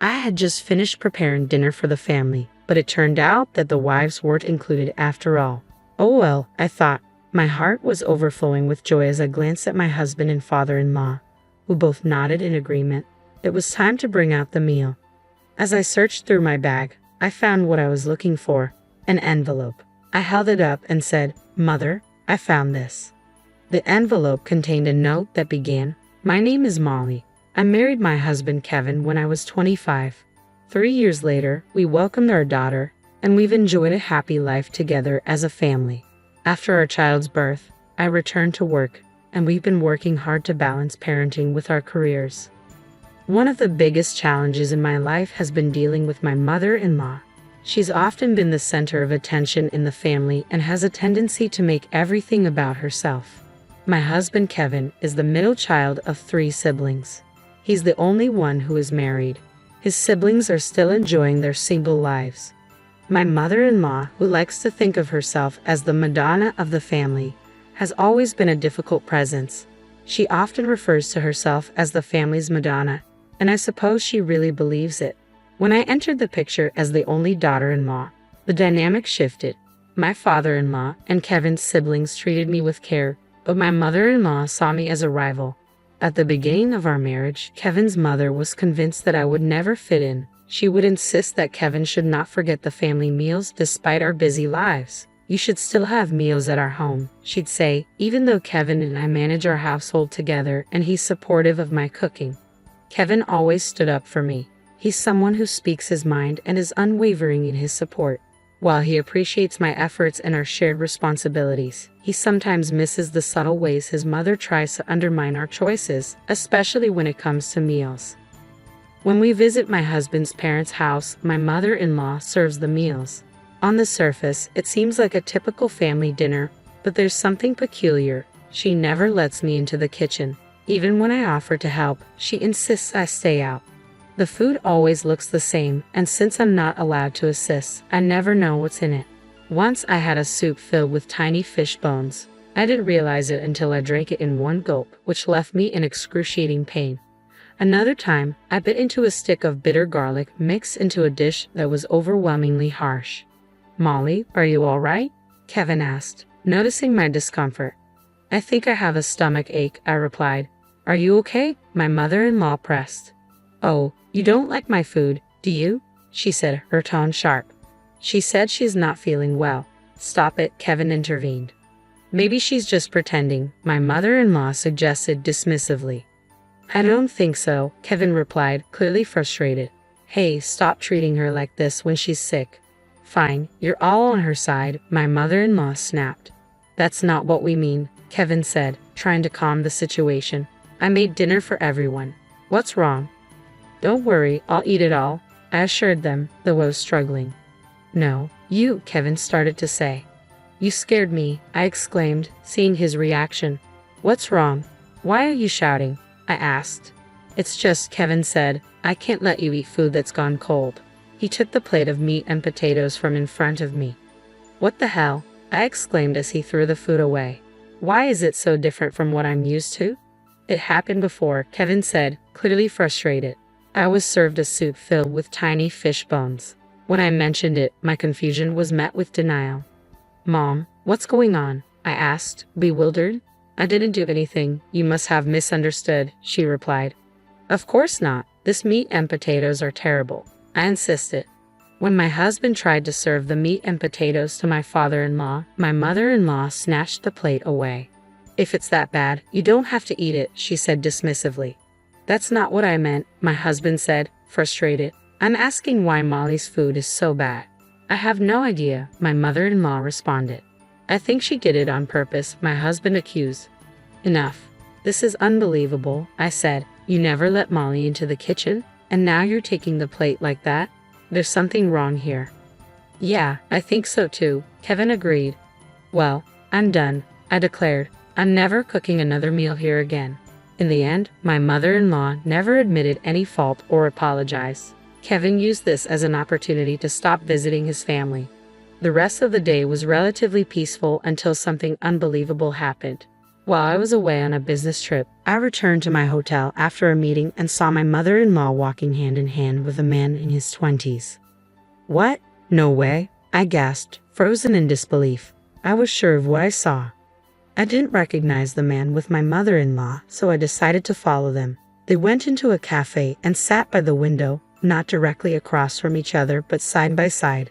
I had just finished preparing dinner for the family, but it turned out that the wives weren't included after all. Oh well, I thought. My heart was overflowing with joy as I glanced at my husband and father-in-law, who both nodded in agreement. It was time to bring out the meal. As I searched through my bag, I found what I was looking for, an envelope. I held it up and said, "Mother, I found this." The envelope contained a note that began, "My name is Molly. I married my husband Kevin when I was 25. 3 years later, we welcomed our daughter, and we've enjoyed a happy life together as a family. After our child's birth, I returned to work, and we've been working hard to balance parenting with our careers. One of the biggest challenges in my life has been dealing with my mother-in-law. She's often been the center of attention in the family and has a tendency to make everything about herself. My husband Kevin is the middle child of 3 siblings. He's the only one who is married. His siblings are still enjoying their single lives. My mother-in-law, who likes to think of herself as the Madonna of the family, has always been a difficult presence. She often refers to herself as the family's Madonna, and I suppose she really believes it. When I entered the picture as the only daughter-in-law, the dynamic shifted. My father-in-law and Kevin's siblings treated me with care, but my mother-in-law saw me as a rival. At the beginning of our marriage, Kevin's mother was convinced that I would never fit in. She would insist that Kevin should not forget the family meals despite our busy lives. "You should still have meals at our home," she'd say, even though Kevin and I manage our household together and he's supportive of my cooking. Kevin always stood up for me. He's someone who speaks his mind and is unwavering in his support. While he appreciates my efforts and our shared responsibilities, he sometimes misses the subtle ways his mother tries to undermine our choices, especially when it comes to meals. When we visit my husband's parents' house, my mother-in-law serves the meals. On the surface, it seems like a typical family dinner, but there's something peculiar. She never lets me into the kitchen. Even when I offer to help, she insists I stay out. The food always looks the same, and since I'm not allowed to assist, I never know what's in it. Once I had a soup filled with tiny fish bones. I didn't realize it until I drank it in one gulp, which left me in excruciating pain. Another time, I bit into a stick of bitter garlic mixed into a dish that was overwhelmingly harsh. "Molly, are you all right?" Kevin asked, noticing my discomfort. "I think I have a stomach ache," I replied. "Are you okay?" my mother-in-law pressed. "Oh, you don't like my food, do you?" she said, her tone sharp. "She said she's not feeling well." "Stop it," Kevin intervened. "Maybe she's just pretending," my mother-in-law suggested dismissively. "I don't think so," Kevin replied, clearly frustrated. "Hey, stop treating her like this when she's sick." "Fine, you're all on her side," my mother-in-law snapped. "That's not what we mean," Kevin said, trying to calm the situation. "I made dinner for everyone. What's wrong?" "Don't worry, I'll eat it all," I assured them, though I was struggling. "No, you," Kevin started to say. "You scared me," I exclaimed, seeing his reaction. "What's wrong? Why are you shouting?" I asked. "It's just," Kevin said, "I can't let you eat food that's gone cold." He took the plate of meat and potatoes from in front of me. "What the hell?" I exclaimed as he threw the food away. "Why is it so different from what I'm used to?" "It happened before," Kevin said, clearly frustrated. I was served a soup filled with tiny fish bones. When I mentioned it, my confusion was met with denial. "Mom, what's going on?" I asked, bewildered. "I didn't do anything. You must have misunderstood," she replied. "Of course not. This meat and potatoes are terrible," I insisted. When my husband tried to serve the meat and potatoes to my father-in-law, my mother-in-law snatched the plate away. "If it's that bad, you don't have to eat it," she said dismissively. "That's not what I meant," my husband said, frustrated. "I'm asking why Molly's food is so bad." "I have no idea," my mother-in-law responded. "I think she did it on purpose," my husband accused. "Enough. This is unbelievable," I said. "You never let Molly into the kitchen, and now you're taking the plate like that? There's something wrong here." "Yeah, I think so too," Kevin agreed. "Well, I'm done," I declared. "I'm never cooking another meal here again." In the end, my mother-in-law never admitted any fault or apologized. Kevin used this as an opportunity to stop visiting his family. The rest of the day was relatively peaceful until something unbelievable happened. While I was away on a business trip, I returned to my hotel after a meeting and saw my mother-in-law walking hand in hand with a man in his 20s. What? No way, I gasped, frozen in disbelief. I was sure of what I saw. I didn't recognize the man with my mother-in-law, so I decided to follow them. They went into a cafe and sat by the window, not directly across from each other but side by side.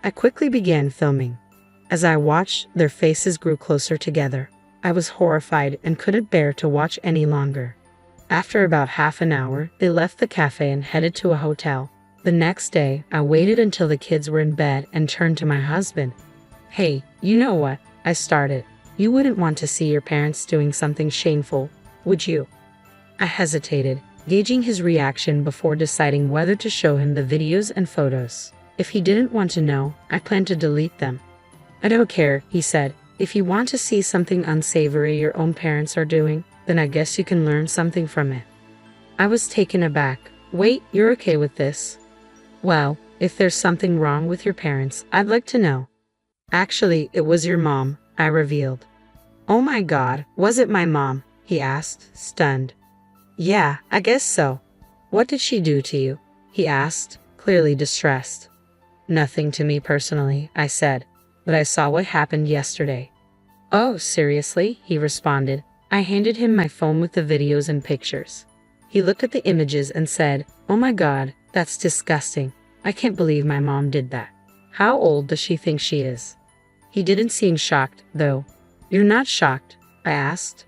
I quickly began filming. As I watched, their faces grew closer together. I was horrified and couldn't bear to watch any longer. After about half an hour, they left the cafe and headed to a hotel. The next day, I waited until the kids were in bed and turned to my husband. Hey, you know what? I started. You wouldn't want to see your parents doing something shameful, would you? I hesitated, gauging his reaction before deciding whether to show him the videos and photos. If he didn't want to know, I planned to delete them. I don't care, he said. If you want to see something unsavory your own parents are doing, then I guess you can learn something from it. I was taken aback. Wait, you're okay with this? Well, if there's something wrong with your parents, I'd like to know. Actually, it was your mom, I revealed. Oh my God, was it my mom? He asked, stunned. Yeah, I guess so. What did she do to you? He asked, clearly distressed. Nothing to me personally, I said, but I saw what happened yesterday. Oh, seriously? He responded. I handed him my phone with the videos and pictures. He looked at the images and said, Oh my God, that's disgusting. I can't believe my mom did that. How old does she think she is? He didn't seem shocked, though. You're not shocked? I asked.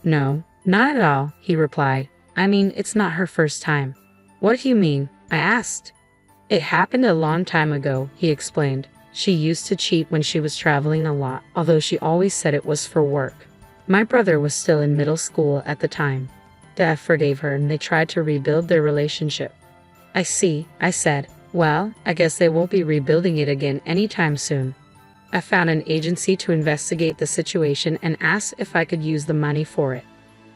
No, not at all, he replied. I mean, it's not her first time. What do you mean? I asked. It happened a long time ago, he explained. She used to cheat when she was traveling a lot, although she always said it was for work. My brother was still in middle school at the time. Dad forgave her and they tried to rebuild their relationship. I see, I said. Well, I guess they won't be rebuilding it again anytime soon. I found an agency to investigate the situation and asked if I could use the money for it.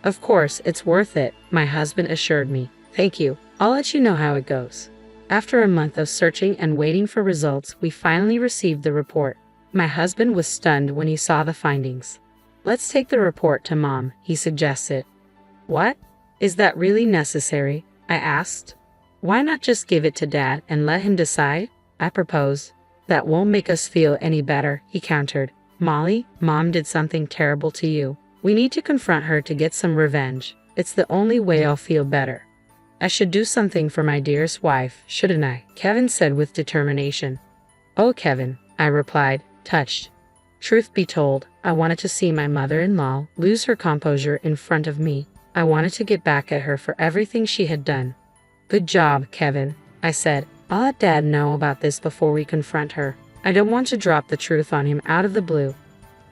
Of course, it's worth it, my husband assured me. Thank you. I'll let you know how it goes. After a month of searching and waiting for results, we finally received the report. My husband was stunned when he saw the findings. Let's take the report to Mom, he suggested. What? Is that really necessary? I asked. Why not just give it to Dad and let him decide? I proposed. That won't make us feel any better, he countered. Molly, Mom did something terrible to you. We need to confront her to get some revenge. It's the only way I'll feel better. I should do something for my dearest wife, shouldn't I? Kevin said with determination. Oh, Kevin, I replied, touched. Truth be told, I wanted to see my mother-in-law lose her composure in front of me. I wanted to get back at her for everything she had done. Good job, Kevin, I said. I'll let Dad know about this before we confront her. I don't want to drop the truth on him out of the blue.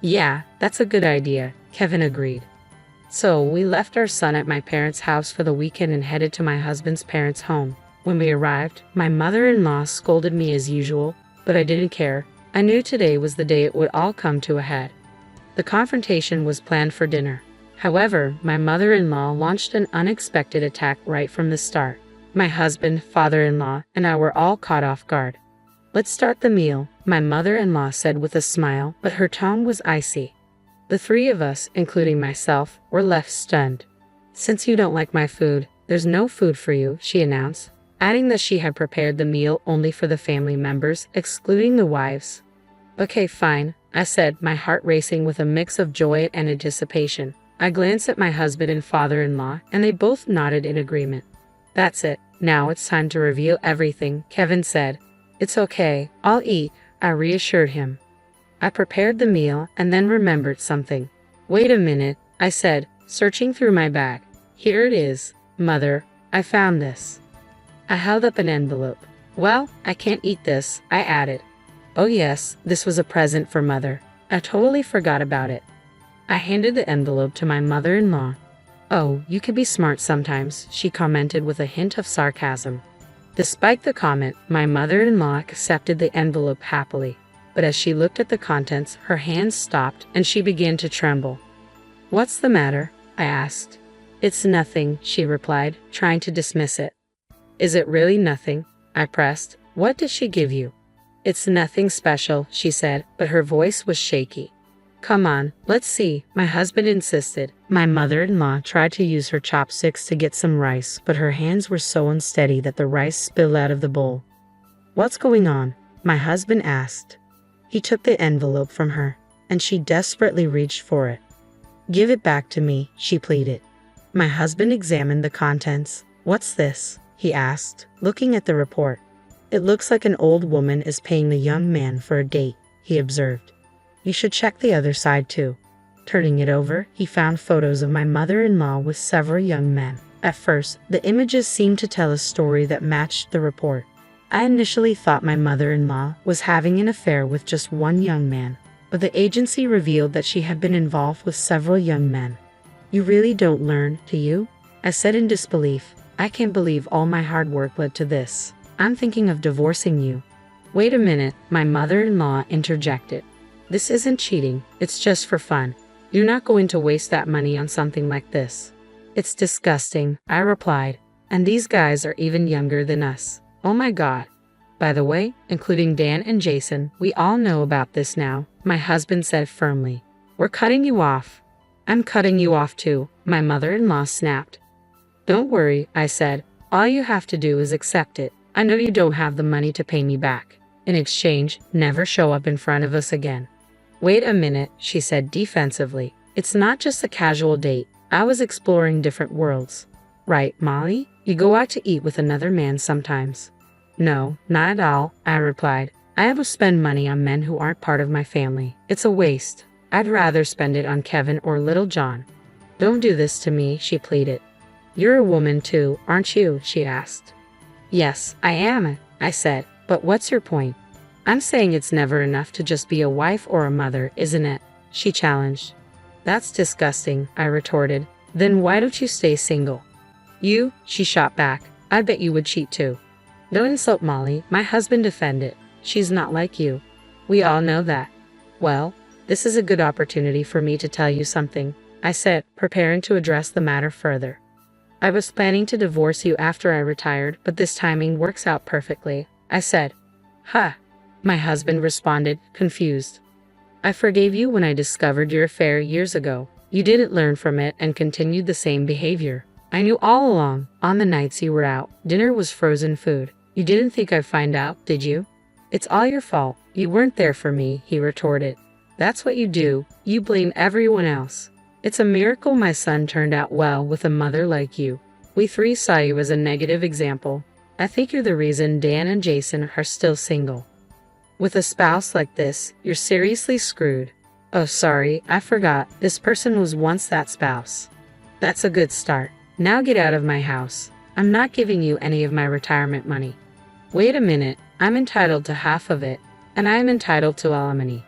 Yeah, that's a good idea, Kevin agreed. So we left our son at my parents' house for the weekend and headed to my husband's parents' home. When we arrived, my mother-in-law scolded me as usual, but I didn't care. I knew today was the day it would all come to a head. The confrontation was planned for dinner. However, my mother-in-law launched an unexpected attack right from the start. My husband, father-in-law, and I were all caught off guard. Let's start the meal, my mother-in-law said with a smile, but her tone was icy. The three of us, including myself, were left stunned. Since you don't like my food, there's no food for you, she announced, adding that she had prepared the meal only for the family members, excluding the wives. Okay, fine, I said, my heart racing with a mix of joy and anticipation. I glanced at my husband and father-in-law, and they both nodded in agreement. That's it. Now it's time to reveal everything, Kevin said. It's okay, I'll eat, I reassured him. I prepared the meal and then remembered something. Wait a minute, I said, searching through my bag. Here it is, Mother, I found this. I held up an envelope. Well, I can't eat this, I added. Oh yes, this was a present for Mother. I totally forgot about it. I handed the envelope to my mother-in-law. Oh, you can be smart sometimes, she commented with a hint of sarcasm. Despite the comment, my mother-in-law accepted the envelope happily. But as she looked at the contents, her hands stopped and she began to tremble. What's the matter? I asked. It's nothing, she replied, trying to dismiss it. Is it really nothing? I pressed. What did she give you? It's nothing special, she said, but her voice was shaky. Come on, let's see, my husband insisted. My mother-in-law tried to use her chopsticks to get some rice, but her hands were so unsteady that the rice spilled out of the bowl. What's going on? My husband asked. He took the envelope from her, and she desperately reached for it. Give it back to me, she pleaded. My husband examined the contents. What's this? He asked, looking at the report. It looks like an old woman is paying the young man for a date, he observed. You should check the other side too. Turning it over, he found photos of my mother-in-law with several young men. At first, the images seemed to tell a story that matched the report. I initially thought my mother-in-law was having an affair with just one young man, but the agency revealed that she had been involved with several young men. You really don't learn, do you? I said in disbelief. I can't believe all my hard work led to this. I'm thinking of divorcing you. Wait a minute, my mother-in-law interjected. This isn't cheating, it's just for fun. You're not going to waste that money on something like this. It's disgusting, I replied. And these guys are even younger than us. Oh my God. By the way, including Dan and Jason, we all know about this now, my husband said firmly. We're cutting you off. I'm cutting you off too, my mother-in-law snapped. Don't worry, I said. All you have to do is accept it. I know you don't have the money to pay me back. In exchange, never show up in front of us again. Wait a minute, she said defensively. It's not just a casual date. I was exploring different worlds. Right, Molly? You go out to eat with another man sometimes. No, not at all, I replied. I never spend money on men who aren't part of my family. It's a waste. I'd rather spend it on Kevin or Little John. Don't do this to me, she pleaded. You're a woman too, aren't you? She asked. Yes, I am, I said. But what's your point? I'm saying it's never enough to just be a wife or a mother, isn't it? She challenged. That's disgusting, I retorted. Then why don't you stay single? You, she shot back. I bet you would cheat too. Don't insult Molly, my husband defended. She's not like you. We all know that. Well, this is a good opportunity for me to tell you something, I said, preparing to address the matter further. I was planning to divorce you after I retired, but this timing works out perfectly, I said. Huh. My husband responded, confused. I forgave you when I discovered your affair years ago. You didn't learn from it and continued the same behavior. I knew all along. On the nights you were out, dinner was frozen food. You didn't think I'd find out, did you? It's all your fault. You weren't there for me, he retorted. That's what you do. You blame everyone else. It's a miracle my son turned out well with a mother like you. We three saw you as a negative example. I think you're the reason Dan and Jason are still single. With a spouse like this, you're seriously screwed. Oh, sorry, I forgot. This person was once that spouse. That's a good start. Now get out of my house. I'm not giving you any of my retirement money. Wait a minute, I'm entitled to half of it, and I am entitled to alimony.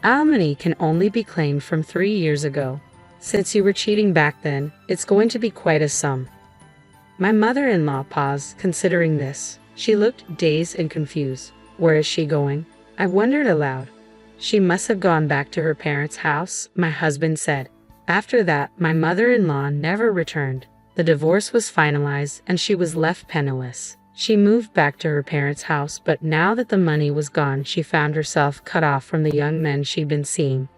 Alimony can only be claimed from 3 years ago. Since you were cheating back then, it's going to be quite a sum. My mother-in-law paused, considering this. She looked dazed and confused. Where is she going? I wondered aloud. She must have gone back to her parents' house, my husband said. After that, my mother-in-law never returned. The divorce was finalized and she was left penniless. She moved back to her parents' house, but now that the money was gone, she found herself cut off from the young men she'd been seeing.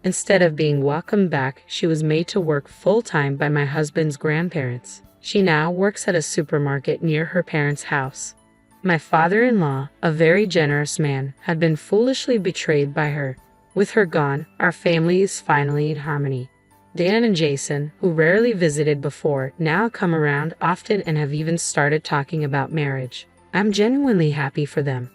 Instead of being welcomed back, she was made to work full-time by my husband's grandparents. She now works at a supermarket near her parents' house. My father-in-law, a very generous man, had been foolishly betrayed by her. With her gone, our family is finally in harmony. Dan and Jason, who rarely visited before, now come around often and have even started talking about marriage. I'm genuinely happy for them.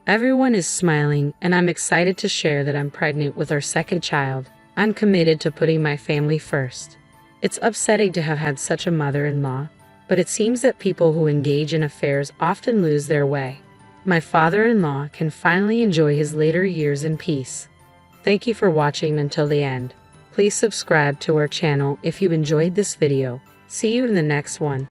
Everyone is smiling, and I'm excited to share that I'm pregnant with our second child. I'm committed to putting my family first. It's upsetting to have had such a mother-in-law, but it seems that people who engage in affairs often lose their way. My father-in-law can finally enjoy his later years in peace. Thank you for watching until the end. Please subscribe to our channel if you enjoyed this video. See you in the next one.